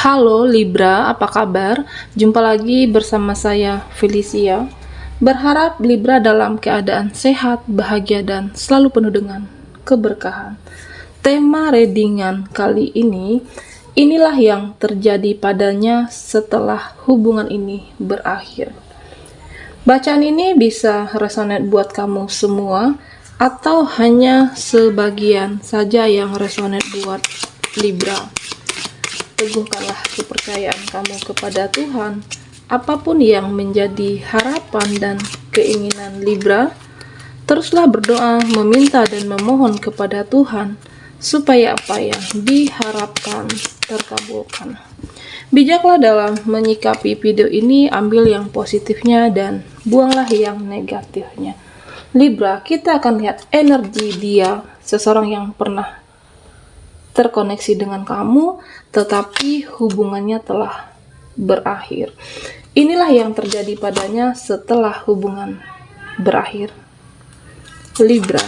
Halo Libra, apa kabar? Jumpa lagi bersama saya Felicia. Berharap Libra dalam keadaan sehat, bahagia, dan selalu penuh dengan keberkahan. Tema readingan kali ini, inilah yang terjadi padanya setelah hubungan ini berakhir. Bacaan ini bisa resonate buat kamu semua, atau hanya sebagian saja yang resonate buat Libra. Teguhkanlah kepercayaan kamu kepada Tuhan. Apapun yang menjadi harapan dan keinginan Libra, teruslah berdoa, meminta dan memohon kepada Tuhan supaya apa yang diharapkan terkabulkan. Bijaklah dalam menyikapi video ini, ambil yang positifnya dan buanglah yang negatifnya. Libra, kita akan lihat energi dia, seseorang yang pernah terkoneksi dengan kamu, tetapi hubungannya telah berakhir. Inilah yang terjadi padanya setelah hubungan berakhir. Libra.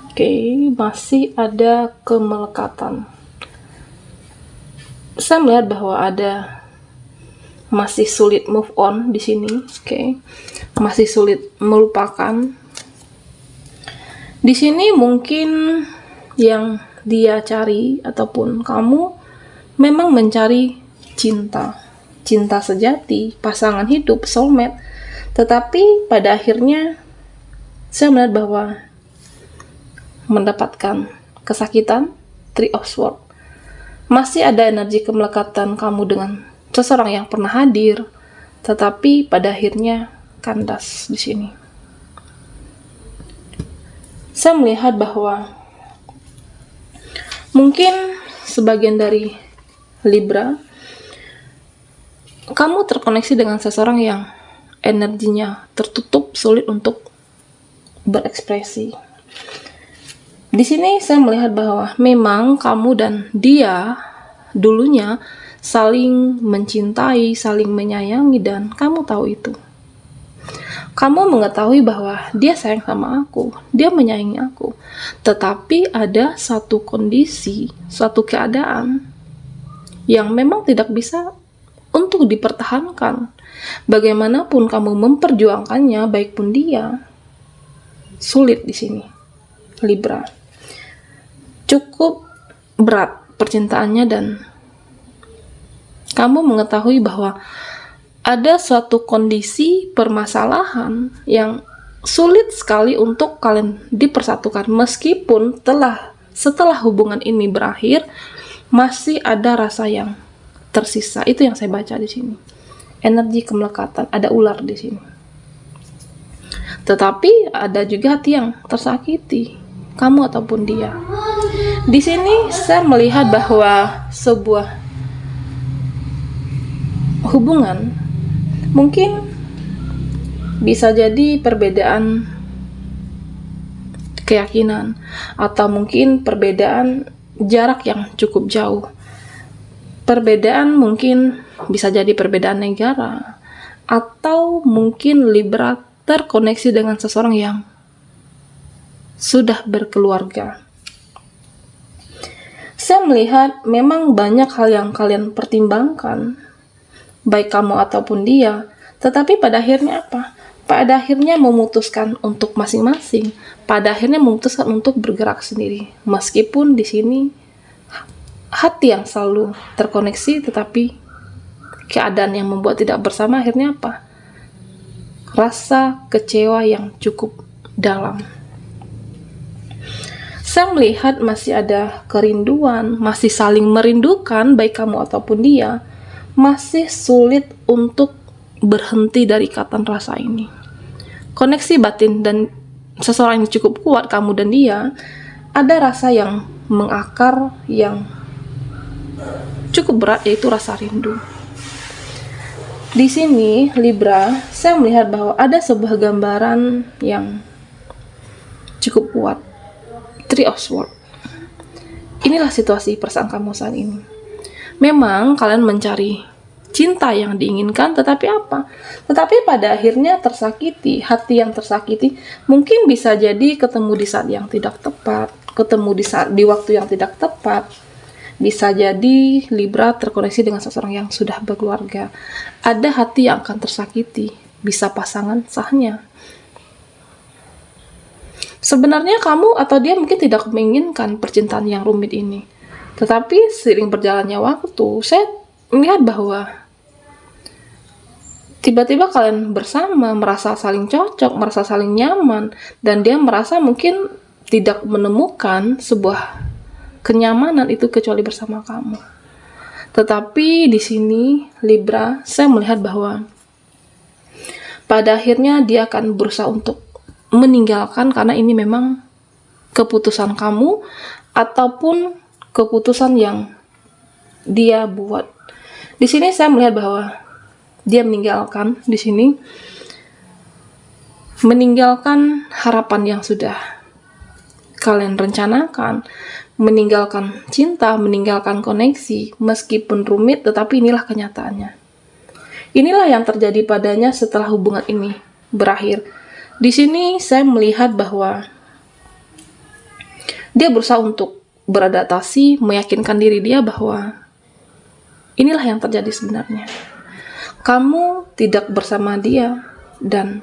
Oke, masih ada kemelekatan. Saya melihat bahwa ada masih sulit move on di sini, oke. Masih sulit melupakan. Di sini mungkin yang dia cari ataupun kamu memang mencari cinta sejati, pasangan hidup, soulmate, tetapi pada akhirnya saya melihat bahwa mendapatkan kesakitan, Three of Swords. Masih ada energi kemelekatan kamu dengan seseorang yang pernah hadir, tetapi pada akhirnya kandas di sini. Saya melihat bahwa mungkin sebagian dari Libra, kamu terkoneksi dengan seseorang yang energinya tertutup, sulit untuk berekspresi. Di sini saya melihat bahwa memang kamu dan dia dulunya saling mencintai, saling menyayangi, dan kamu tahu itu. Kamu mengetahui bahwa dia sayang sama aku, dia menyayangi aku. Tetapi ada satu kondisi, suatu keadaan yang memang tidak bisa untuk dipertahankan. Bagaimanapun kamu memperjuangkannya, baik pun dia, sulit di sini. Libra. Cukup berat percintaannya dan kamu mengetahui bahwa ada suatu kondisi permasalahan yang sulit sekali untuk kalian dipersatukan, meskipun setelah hubungan ini berakhir masih ada rasa yang tersisa. Itu yang saya baca di sini. Energi kemelekatan, ada ular di sini. Tetapi ada juga hati yang tersakiti, kamu ataupun dia. Di sini saya melihat bahwa sebuah hubungan mungkin bisa jadi perbedaan keyakinan, atau mungkin perbedaan jarak yang cukup jauh. Perbedaan mungkin bisa jadi perbedaan negara, atau mungkin Libra terkoneksi dengan seseorang yang sudah berkeluarga. Saya melihat memang banyak hal yang kalian pertimbangkan, baik kamu ataupun dia, tetapi pada akhirnya apa? Pada akhirnya memutuskan untuk masing-masing. Pada akhirnya memutuskan untuk bergerak sendiri. Meskipun di sini hati yang selalu terkoneksi, tetapi keadaan yang membuat tidak bersama, akhirnya apa? Rasa kecewa yang cukup dalam. Saya melihat masih ada kerinduan, masih saling merindukan, baik kamu ataupun dia. Masih sulit untuk berhenti dari ikatan rasa ini. Koneksi batin dan seseorang yang cukup kuat, kamu dan dia, ada rasa yang mengakar, yang cukup berat, yaitu rasa rindu. Di sini Libra, saya melihat bahwa ada sebuah gambaran yang cukup kuat. Three of Swords. Inilah situasi perasaan kamu saat ini. Memang kalian mencari cinta yang diinginkan, tetapi apa? Tetapi pada akhirnya tersakiti. Hati yang tersakiti mungkin bisa jadi ketemu di saat yang tidak tepat, ketemu di waktu yang tidak tepat. Bisa jadi Libra terkoneksi dengan seseorang yang sudah berkeluarga. Ada hati yang akan tersakiti, bisa pasangan sahnya. Sebenarnya kamu atau dia mungkin tidak menginginkan percintaan yang rumit ini. Tetapi seiring berjalannya waktu, saya melihat bahwa tiba-tiba kalian bersama, merasa saling cocok, merasa saling nyaman, dan dia merasa mungkin tidak menemukan sebuah kenyamanan itu kecuali bersama kamu. Tetapi di sini Libra, saya melihat bahwa pada akhirnya dia akan berusaha untuk meninggalkan karena ini memang keputusan kamu ataupun keputusan yang dia buat. Di sini saya melihat bahwa dia meninggalkan di sini, meninggalkan harapan yang sudah kalian rencanakan, meninggalkan cinta, meninggalkan koneksi, meskipun rumit, tetapi inilah kenyataannya. Inilah yang terjadi padanya setelah hubungan ini berakhir. Di sini saya melihat bahwa dia berusaha untuk beradaptasi, meyakinkan diri dia bahwa inilah yang terjadi sebenarnya. Kamu tidak bersama dia dan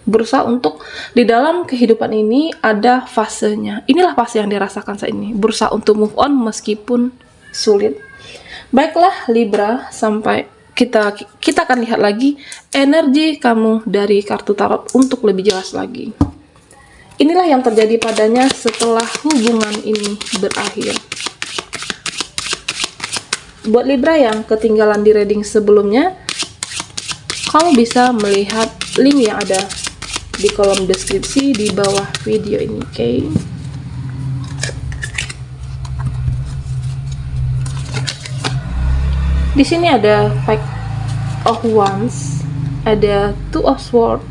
berusaha untuk di dalam kehidupan ini ada fasenya. Inilah fase yang dirasakan saat ini. Berusaha untuk move on meskipun sulit. Baiklah Libra, sampai kita akan lihat lagi energi kamu dari kartu tarot untuk lebih jelas lagi. Inilah yang terjadi padanya setelah hubungan ini berakhir. Buat Libra yang ketinggalan di reading sebelumnya, kamu bisa melihat link yang ada di kolom deskripsi di bawah video ini, oke? Di sini ada Five of Wands, ada Two of Swords,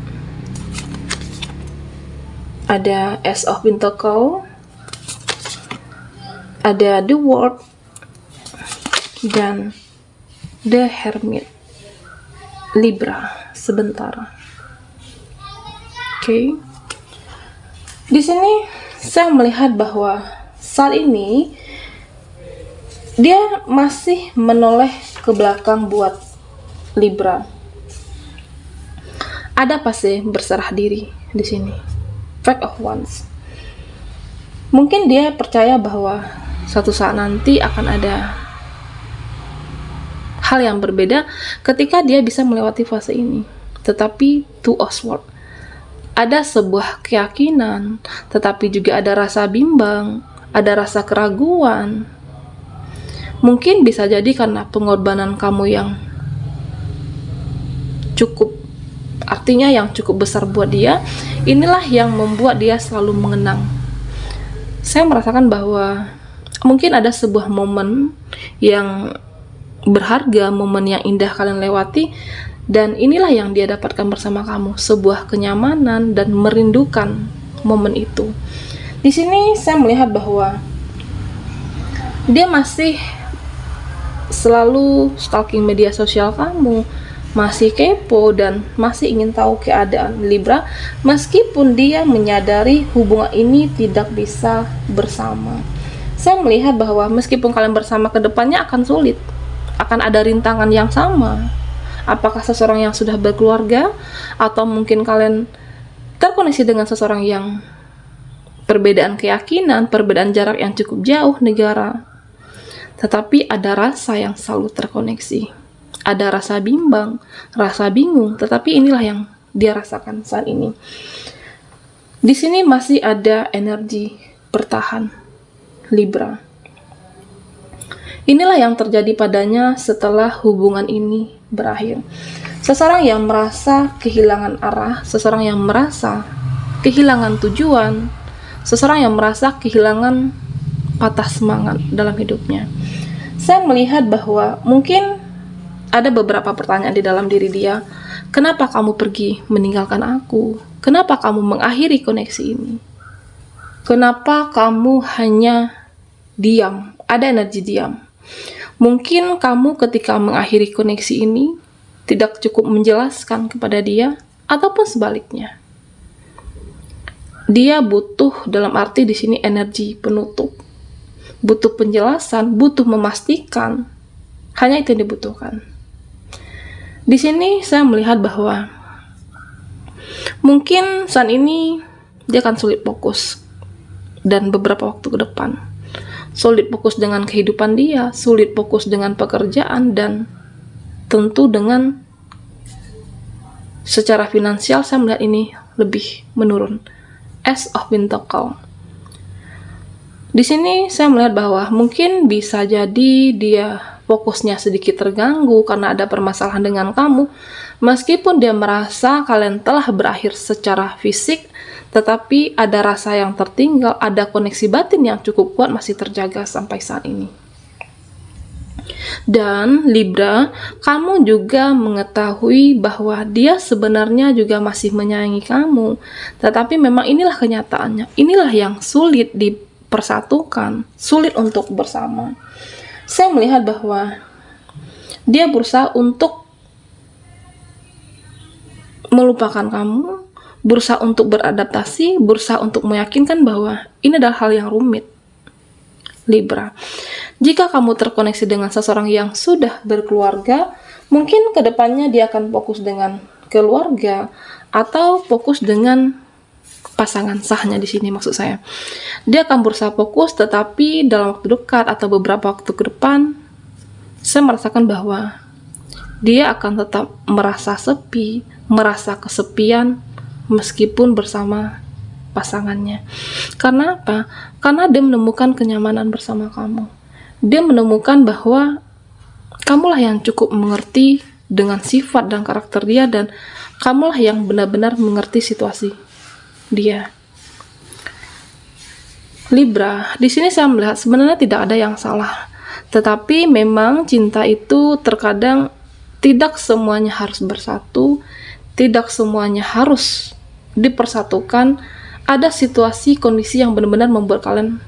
ada Ace of Pentacles, ada The World, dan The Hermit. Libra, sebentar. Oke. Di sini saya melihat bahwa saat ini dia masih menoleh ke belakang buat Libra. Ada fase berserah diri di sini. Five of Wands. Mungkin dia percaya bahwa suatu saat nanti akan ada hal yang berbeda ketika dia bisa melewati fase ini. Tetapi Two of Swords, ada sebuah keyakinan, tetapi juga ada rasa bimbang, ada rasa keraguan. Mungkin bisa jadi karena pengorbanan kamu yang cukup, artinya yang cukup besar buat dia, inilah yang membuat dia selalu mengenang. Saya merasakan bahwa mungkin ada sebuah momen yang berharga, momen yang indah kalian lewati, dan inilah yang dia dapatkan bersama kamu, sebuah kenyamanan dan merindukan momen itu. Di sini saya melihat bahwa dia masih selalu stalking media sosial kamu, masih kepo dan masih ingin tahu keadaan Libra, meskipun dia menyadari hubungan ini tidak bisa bersama. Saya melihat bahwa meskipun kalian bersama ke depannya akan sulit, akan ada rintangan yang sama. Apakah seseorang yang sudah berkeluarga, atau mungkin kalian terkoneksi dengan seseorang yang perbedaan keyakinan, perbedaan jarak yang cukup jauh negara, tetapi ada rasa yang selalu terkoneksi, ada rasa bimbang, rasa bingung, tetapi inilah yang dia rasakan saat ini. Di sini masih ada energi bertahan Libra. Inilah yang terjadi padanya setelah hubungan ini berakhir. Seseorang yang merasa kehilangan arah, seseorang yang merasa kehilangan tujuan, seseorang yang merasa kehilangan patah semangat dalam hidupnya. Saya melihat bahwa mungkin ada beberapa pertanyaan di dalam diri dia. Kenapa kamu pergi meninggalkan aku? Kenapa kamu mengakhiri koneksi ini? Kenapa kamu hanya diam? Ada energi diam. Mungkin kamu ketika mengakhiri koneksi ini tidak cukup menjelaskan kepada dia, ataupun sebaliknya. Dia butuh, dalam arti di sini energi penutup. butuh penjelasan, butuh memastikan. Hanya itu yang dibutuhkan. Di sini saya melihat bahwa mungkin saat ini dia akan sulit fokus dan beberapa waktu ke depan. Sulit fokus dengan kehidupan dia, sulit fokus dengan pekerjaan, dan tentu dengan secara finansial saya melihat ini lebih menurun. Ace of Pentacle. Di sini saya melihat bahwa mungkin bisa jadi dia fokusnya sedikit terganggu karena ada permasalahan dengan kamu. Meskipun dia merasa kalian telah berakhir secara fisik, tetapi ada rasa yang tertinggal, ada koneksi batin yang cukup kuat masih terjaga sampai saat ini. Dan Libra, kamu juga mengetahui bahwa dia sebenarnya juga masih menyayangi kamu. Tetapi memang inilah kenyataannya. Inilah yang sulit dipersatukan, sulit untuk bersama. Saya melihat bahwa dia berusaha untuk melupakan kamu, berusaha untuk beradaptasi, berusaha untuk meyakinkan bahwa ini adalah hal yang rumit. Libra, jika kamu terkoneksi dengan seseorang yang sudah berkeluarga, mungkin kedepannya dia akan fokus dengan keluarga atau fokus dengan pasangan sahnya. Di sini maksud saya, dia akan berusaha fokus, tetapi dalam waktu dekat atau beberapa waktu ke depan, saya merasakan bahwa dia akan tetap merasa sepi, merasa kesepian meskipun bersama pasangannya. Karena apa? Karena dia menemukan kenyamanan bersama kamu. Dia menemukan bahwa kamulah yang cukup mengerti dengan sifat dan karakter dia, dan kamulah yang benar-benar mengerti situasi dia. Libra, di sini saya melihat sebenarnya tidak ada yang salah. Tetapi memang cinta itu terkadang tidak semuanya harus bersatu, tidak semuanya harus dipersatukan. Ada situasi, kondisi yang benar-benar membuat kalian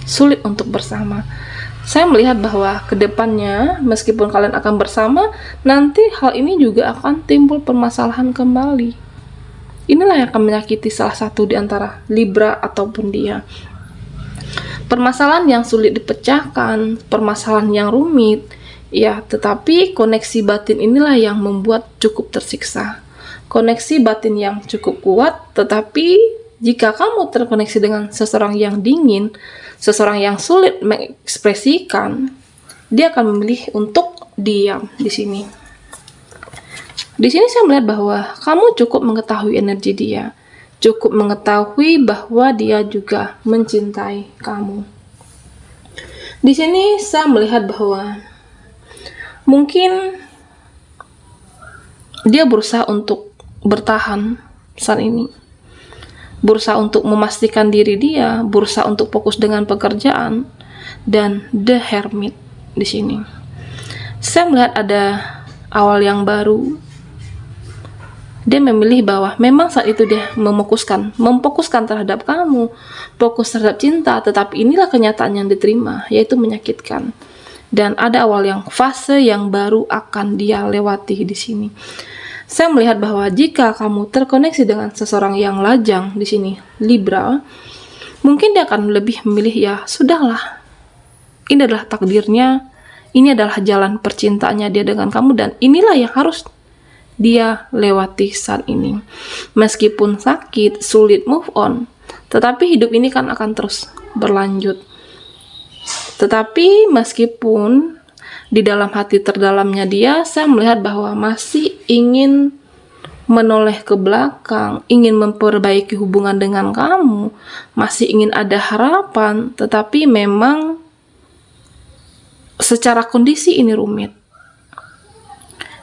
sulit untuk bersama. Saya melihat bahwa kedepannya, meskipun kalian akan bersama, nanti hal ini juga akan timbul permasalahan kembali. Inilah yang akan menyakiti salah satu di antara Libra ataupun dia. Permasalahan yang sulit dipecahkan, permasalahan yang rumit, ya, tetapi koneksi batin inilah yang membuat cukup tersiksa. Koneksi batin yang cukup kuat, tetapi jika kamu terkoneksi dengan seseorang yang dingin, seseorang yang sulit mengekspresikan, dia akan memilih untuk diam di sini. Di sini saya melihat bahwa kamu cukup mengetahui energi dia, cukup mengetahui bahwa dia juga mencintai kamu. Di sini saya melihat bahwa mungkin dia berusaha untuk bertahan saat ini, berusaha untuk memastikan diri dia, berusaha untuk fokus dengan pekerjaan. Dan The Hermit di sini, saya melihat ada awal yang baru. Dia memilih bahwa memang saat itu dia memfokuskan terhadap kamu, fokus terhadap cinta, tetapi inilah kenyataan yang diterima, yaitu menyakitkan. Dan ada fase yang baru akan dia lewati di sini. Saya melihat bahwa jika kamu terkoneksi dengan seseorang yang lajang di sini, Libra, mungkin dia akan lebih memilih, ya sudahlah, ini adalah takdirnya, ini adalah jalan percintaannya dia dengan kamu, dan inilah yang harus dia lewati saat ini. Meskipun sakit, sulit move on, tetapi hidup ini kan akan terus berlanjut. Tetapi meskipun di dalam hati terdalamnya dia, saya melihat bahwa masih ingin menoleh ke belakang, ingin memperbaiki hubungan dengan kamu, masih ingin ada harapan, tetapi memang secara kondisi ini rumit.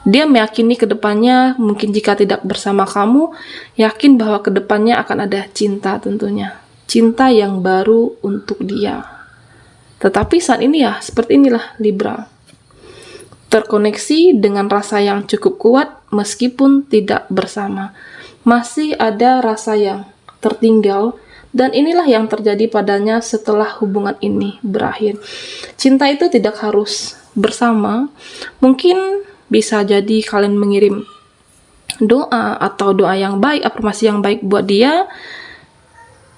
Dia meyakini kedepannya, mungkin jika tidak bersama kamu, yakin bahwa kedepannya akan ada cinta tentunya. Cinta yang baru untuk dia. Tetapi saat ini ya, seperti inilah Libra. Terkoneksi dengan rasa yang cukup kuat meskipun tidak bersama. Masih ada rasa yang tertinggal, dan inilah yang terjadi padanya setelah hubungan ini berakhir. Cinta itu tidak harus bersama. Mungkin bisa jadi kalian mengirim doa atau doa yang baik, afirmasi yang baik buat dia,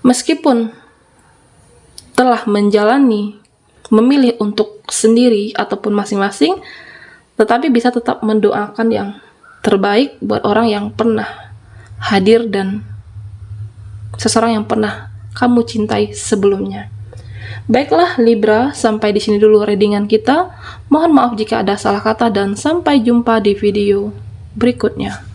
meskipun telah memilih untuk sendiri ataupun masing-masing, tetapi bisa tetap mendoakan yang terbaik buat orang yang pernah hadir dan seseorang yang pernah kamu cintai sebelumnya. Baiklah Libra, sampai di sini dulu readingan kita. Mohon maaf jika ada salah kata dan sampai jumpa di video berikutnya.